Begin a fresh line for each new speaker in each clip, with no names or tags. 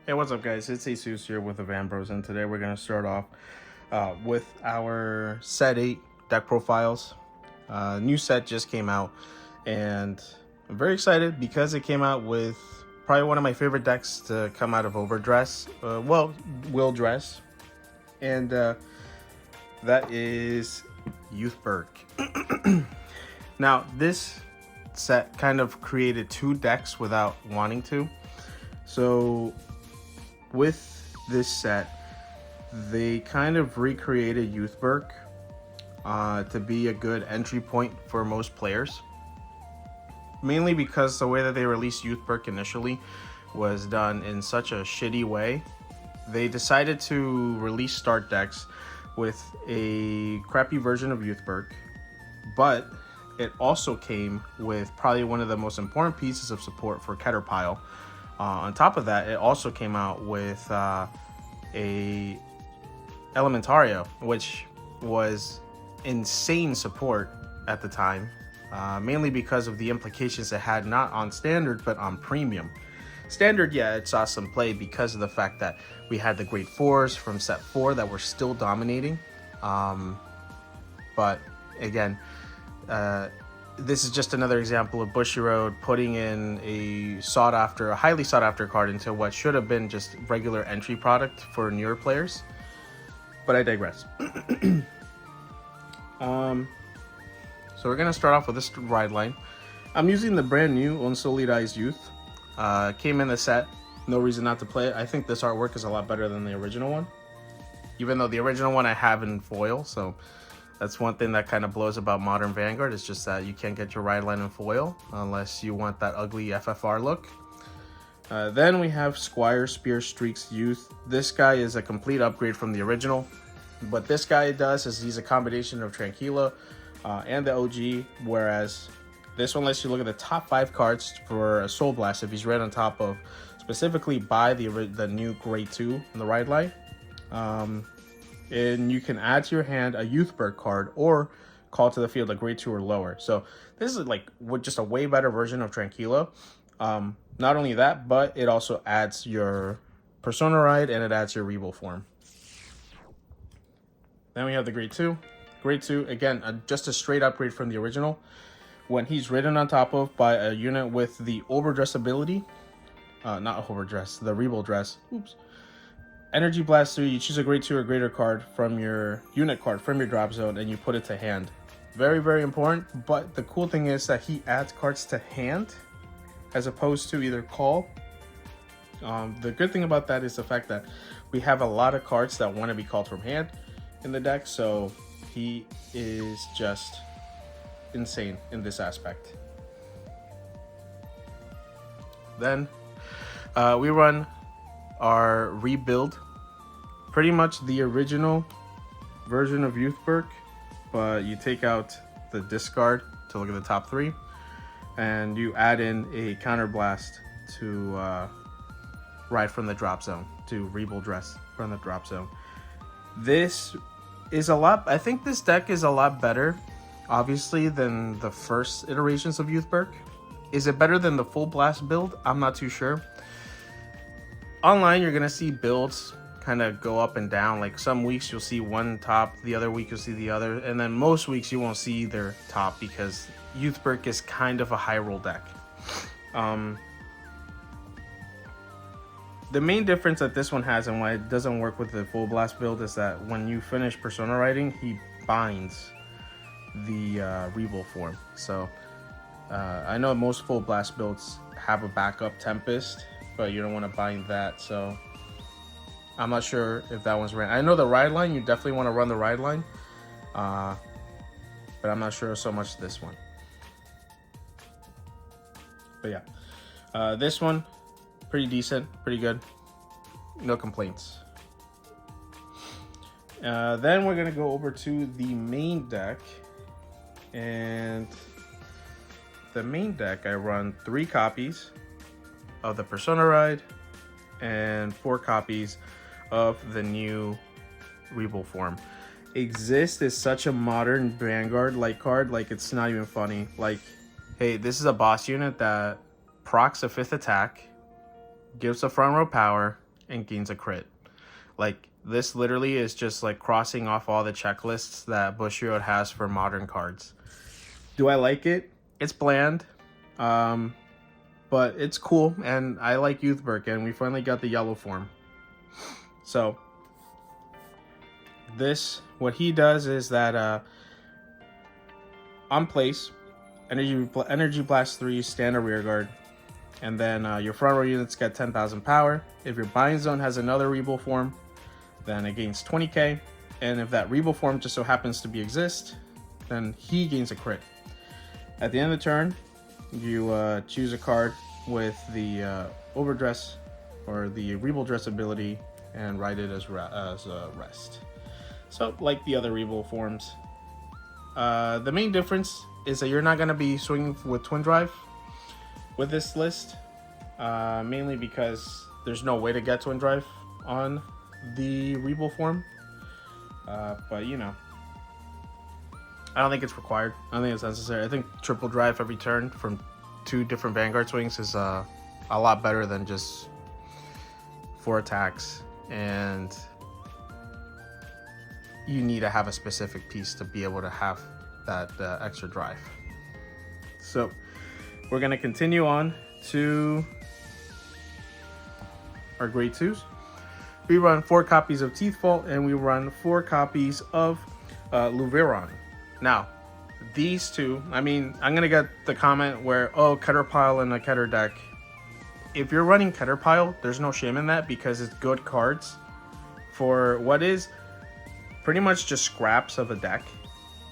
Hey, what's up, guys? It's Jesus here with the Van Bros, and today we're going to start off with our set 8 deck profiles. New set just came out, and I'm very excited because it came out with probably one of my favorite decks to come out of Overdress. Will Dress, and that is Youthberk. Now, this set kind of created 2 decks without wanting to. So with this set, they kind of recreated Youthberk to be a good entry point for most players. Mainly because the way that they released Youthberk initially was done in such a shitty way. They decided to release start decks with a crappy version of Youthberk, but it also came with probably one of the most important pieces of support for Cardfight. On top of that, it also came out with a Elementario, which was insane support at the time, mainly because of the implications it had not on standard but on premium. Standard, yeah, it saw some play because of the fact that we had the Great Fours from set 4 that were still dominating. But again, this is just another example of Bushiroad putting in a highly sought after card into what should have been just regular entry product for newer players. But I digress. So we're gonna start off with this ride line. I'm using the brand new Unsolidarized Youth. Came in the set, no reason not to play it. I think this artwork is a lot better than the original one, even though the original one I have in foil. So that's one thing that kind of blows about modern Vanguard. It's just that you can't get your ride line in foil unless you want that ugly FFR look. Then we have Squire Spear Streaks Youth. This guy is a complete upgrade from the original. What this guy does is he's a combination of Tranquila and the OG, whereas this one lets you look at the top 5 cards for a Soul Blast if he's right on top of, specifically by the new Grade 2 in the ride line. And you can add to your hand a Youthberk card or call to the field a Grade 2 or lower. So this is like just a way better version of Tranquila. Not only that, but it also adds your Persona Ride and it adds your Rebel form. Then we have the Grade 2. Grade 2, again, just a straight upgrade from the original. When he's ridden on top of by a unit with the Overdress ability, not Overdress, the Rebel Dress, Energy Blast 3, you choose a Grade 2 or greater card from your unit card from your drop zone and you put it to hand. Very, very important, but the cool thing is that he adds cards to hand as opposed to either call. The good thing about that is the fact that we have a lot of cards that want to be called from hand in the deck, so he is just insane in this aspect. Then we run our rebuild, pretty much the original version of Youthberk, but you take out the discard to look at the top 3 and you add in a counterblast to ride from the drop zone, to Rebel Dress from the drop zone. This is I think this deck is a lot better, obviously, than the first iterations of Youthberk. Is it better than the Fullblast build? I'm not too sure. Online, you're gonna see builds kind of go up and down. Like some weeks you'll see one top, the other week you'll see the other, and then most weeks you won't see either top because Youthberk is kind of a high roll deck. The main difference that this one has and why it doesn't work with the Fullblast build is that when you finish Persona Riding, he binds the Rebel form. So I know most Fullblast builds have a backup Tempest, but you don't want to bind that. So I'm not sure if that one's ran. I know the ride line, you definitely want to run the ride line, but I'm not sure so much this one. But yeah, this one, pretty decent, pretty good, no complaints. Then we're gonna go over to the main deck, and the main deck I run 3 copies of the Persona Ride and 4 copies of the new Rebel form. Exist is such a modern Vanguard like card, like it's not even funny. Like, hey, this is a boss unit that procs a 5th attack, gives a front row power, and gains a crit. Like, this literally is just like crossing off all the checklists that Bushiroad has for modern cards. Do I like it? It's bland, but it's cool, and I like Youthberk, and we finally got the yellow form. So this, what he does is that on place, Energy Blast 3, stand a rear guard, and then your front row units get 10,000 power. If your bind zone has another Rebel form, then it gains 20k, and if that Rebel form just so happens to exist, then he gains a crit. At the end of the turn, you choose a card with the overdress or the Rebel dress ability and write it as rest. So like the other Rebel forms. The main difference is that you're not going to be swinging with Twin Drive with this list, mainly because there's no way to get Twin Drive on the Rebel form. But you know, I don't think it's required. I don't think it's necessary. I think triple drive every turn from 2 different Vanguard swings is a lot better than just 4 attacks, and you need to have a specific piece to be able to have that extra drive. So we're going to continue on to our grade 2s. We run 4 copies of Teethfall, and we run 4 copies of Louveron. Now, these two, I mean, I'm going to get the comment where, oh, Keter Pile and a Keter deck. If you're running Keter Pile, there's no shame in that because it's good cards for what is pretty much just scraps of a deck.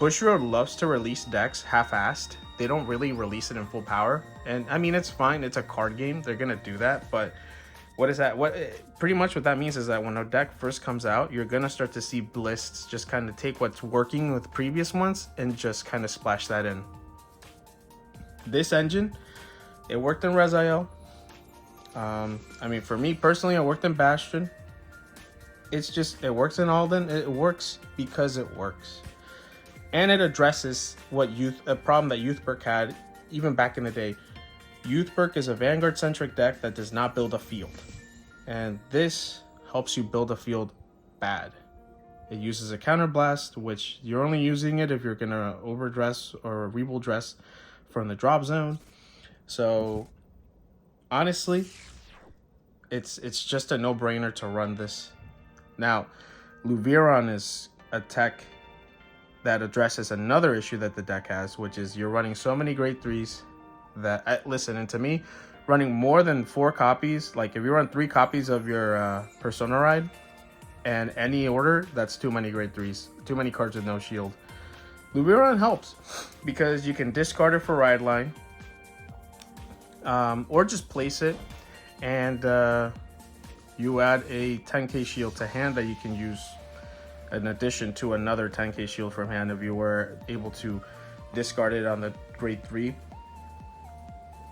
Bushiroad loves to release decks half-assed. They don't really release it in full power. And I mean, it's fine. It's a card game. They're going to do that. But what is that? Pretty much what that means is that when a deck first comes out, you're going to start to see blists just kind of take what's working with previous ones and just kind of splash that in. This engine, it worked in Res-IL. I mean, for me personally, I worked in Bastion. It's just, it works in Alden. It works because it works. And it addresses a problem that Youthberk had even back in the day. Youthberk is a Vanguard-centric deck that does not build a field. And this helps you build a field bad. It uses a counterblast, which you're only using it if you're going to overdress or Rebel dress from the drop zone. So honestly, it's just a no-brainer to run this. Now, Louveron is a tech that addresses another issue that the deck has, which is you're running so many grade 3s that, listen, and to me, running more than 4 copies, like if you run 3 copies of your Persona Ride and any order, that's too many grade 3s, too many cards with no shield. Louveron helps because you can discard it for Ride Line, or just place it, and you add a 10k shield to hand that you can use in addition to another 10k shield from hand if you were able to discard it on the grade 3,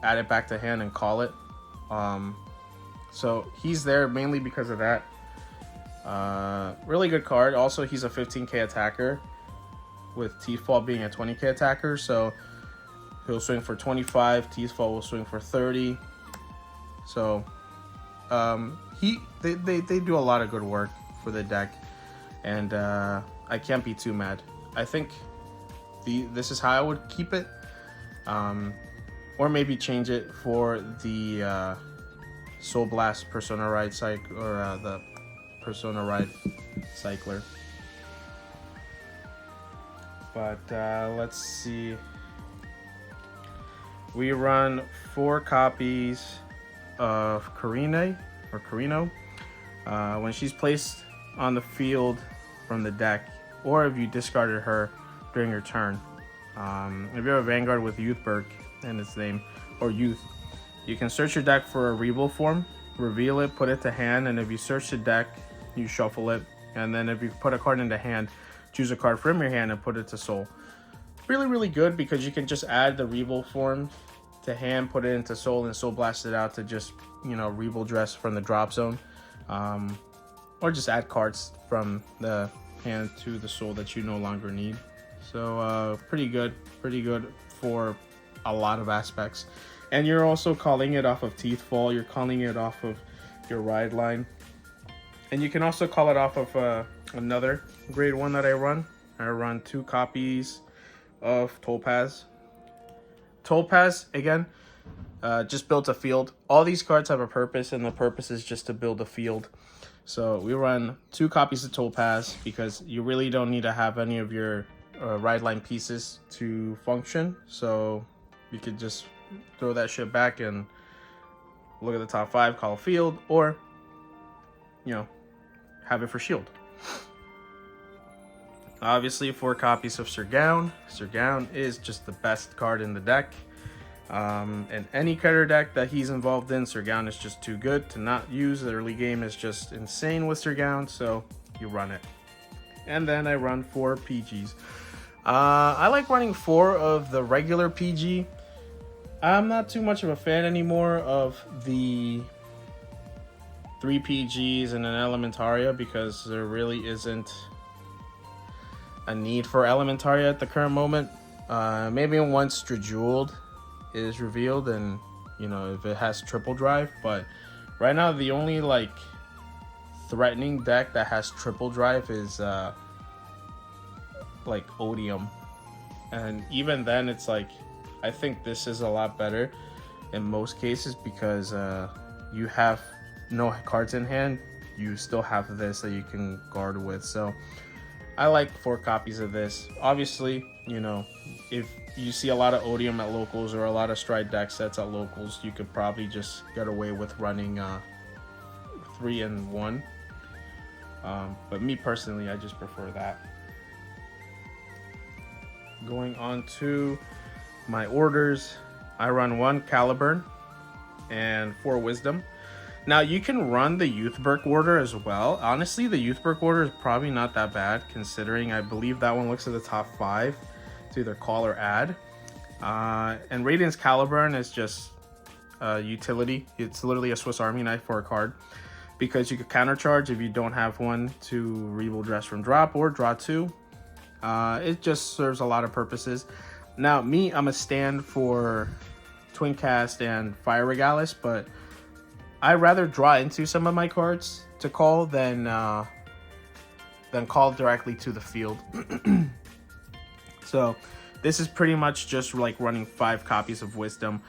add it back to hand and call it. So he's there mainly because of that. Really good card. Also, he's a 15k attacker with Teethfall being a 20k attacker, so he'll swing for 25. Teethfall will swing for 30. So they do a lot of good work for the deck, and I can't be too mad. I think this is how I would keep it, or maybe change it for the Fullblast Persona Ride cycle, or the Persona Ride cycler. But let's see. We run 4 copies of Karine or Carino. When she's placed on the field from the deck, or if you discarded her during your turn. If you have a Vanguard with Youthberk in its name, or Youth, you can search your deck for a Rebel form, reveal it, put it to hand, and if you search the deck, you shuffle it, and then if you put a card into hand, choose a card from your hand and put it to soul. Really, really good because you can just add the Rebel form to hand, put it into soul, and soul blast it out to just, you know, Rebel dress from the drop zone. Or just add cards from the hand to the soul that you no longer need. So pretty good for a lot of aspects. And you're also calling it off of Teethfall, you're calling it off of your Ride Line. And you can also call it off of another grade 1 that I run. I run 2 copies of Topaz. Topaz, again, just built a field. All these cards have a purpose, and the purpose is just to build a field. So we run 2 copies of Topaz because you really don't need to have any of your ride line pieces to function. So you could just throw that shit back and look at the top 5, call a field, or, you know, have it for shield. Obviously, 4 copies of Sir Gaun. Sir Gaun is just the best card in the deck. And any cutter deck that he's involved in, Sir Gaun is just too good to not use. The early game is just insane with Sir Gaun, so you run it. And then I run 4 PGs. I like running 4 of the regular PG. I'm not too much of a fan anymore of the 3 PGs and an Elementaria because there really isn't a need for Elementaria at the current moment. Maybe once Strajewed is revealed and, you know, if it has triple drive, but right now the only like threatening deck that has triple drive is like Odium, and even then it's like I think this is a lot better in most cases because you have no cards in hand, you still have this that you can guard with. So I like 4 copies of this. Obviously, you know, if you see a lot of Odium at locals or a lot of Stride deck sets at locals, you could probably just get away with running 3 and 1. But me personally, I just prefer that. Going on to my orders, I run 1 Caliburn and 4 Wisdom. Now you can run the Youthberk order as well. Honestly, the Youthberk order is probably not that bad considering I believe that one looks at the top 5 to either call or add. And Radiant's Caliburn is just utility. It's literally a Swiss Army knife for a card because you could countercharge if you don't have one to Rebuild Dress from drop or draw 2. It just serves a lot of purposes. Now me, I'm a stand for Twin Cast and Fire Regalis, but I rather draw into some of my cards to call than call directly to the field. So this is pretty much just like running 5 copies of Wisdom.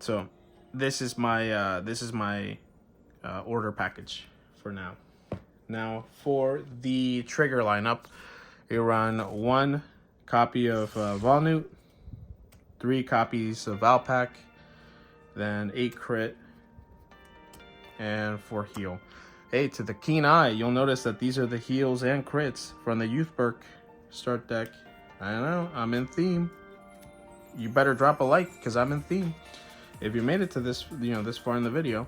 So this is my order package for now. Now for the trigger lineup, you run 1 copy of Volnute, 3 copies of Alpac, then 8 crit, and 4 heal. Hey, to the keen eye, you'll notice that these are the heals and crits from the Youthberk start deck. I know, I'm in theme. You better drop a like, because I'm in theme. If you made it to this, you know, this far in the video.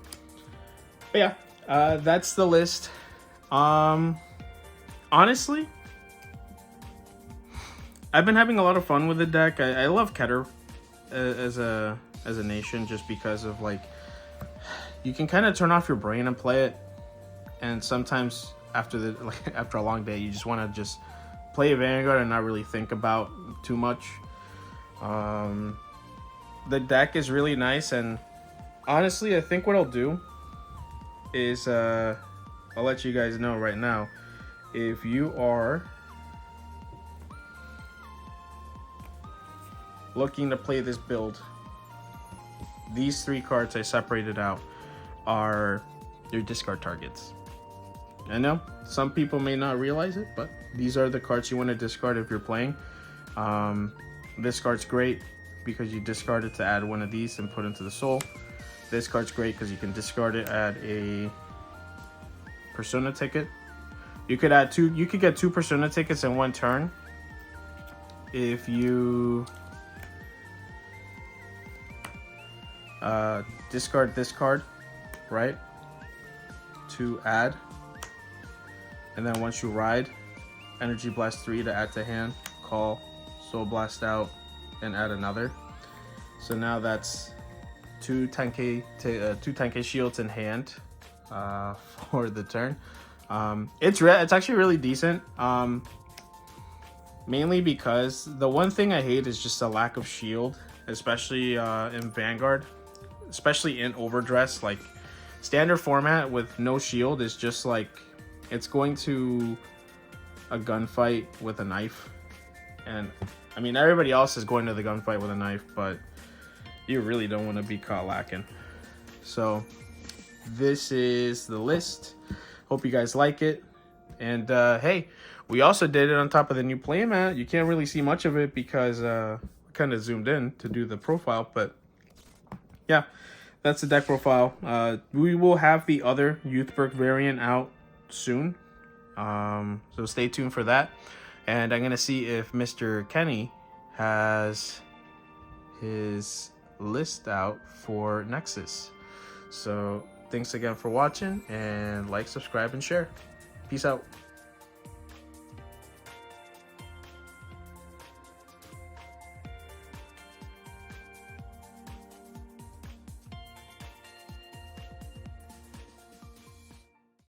But yeah, that's the list. Honestly, I've been having a lot of fun with the deck. I love Keter as a nation just because of like you can kind of turn off your brain and play it, and sometimes after after a long day you just want to just play Vanguard and not really think about too much. The deck is really nice, and honestly I think what I'll do is I'll let you guys know right now, if you are looking to play this build, these 3 cards I separated out are your discard targets. I know some people may not realize it, but these are the cards you want to discard if you're playing. This card's great because you discard it to add one of these and put into the soul. This card's great because you can discard it, add a Persona ticket. You could add 2. You could get 2 Persona tickets in 1 turn if you discard this card, right, to add, and then once you ride, Energy Blast 3 to add to hand, call, Soul Blast out, and add another. So now that's 2 10k shields in hand for the turn. It's actually really decent, mainly because the one thing I hate is just a lack of shield, especially in Vanguard, especially in Overdress. Like Standard format with no shield is just like, it's going to a gunfight with a knife. And I mean, everybody else is going to the gunfight with a knife, but you really don't want to be caught lacking. So this is the list. Hope you guys like it. And hey, we also did it on top of the new playmat. You can't really see much of it because kind of zoomed in to do the profile, but yeah, that's the deck profile. We will have the other Youthberk variant out soon, so stay tuned for that. And I'm gonna see if Mr. Kenny has his list out for Nexus. So thanks again for watching, and like, subscribe, and share. Peace out.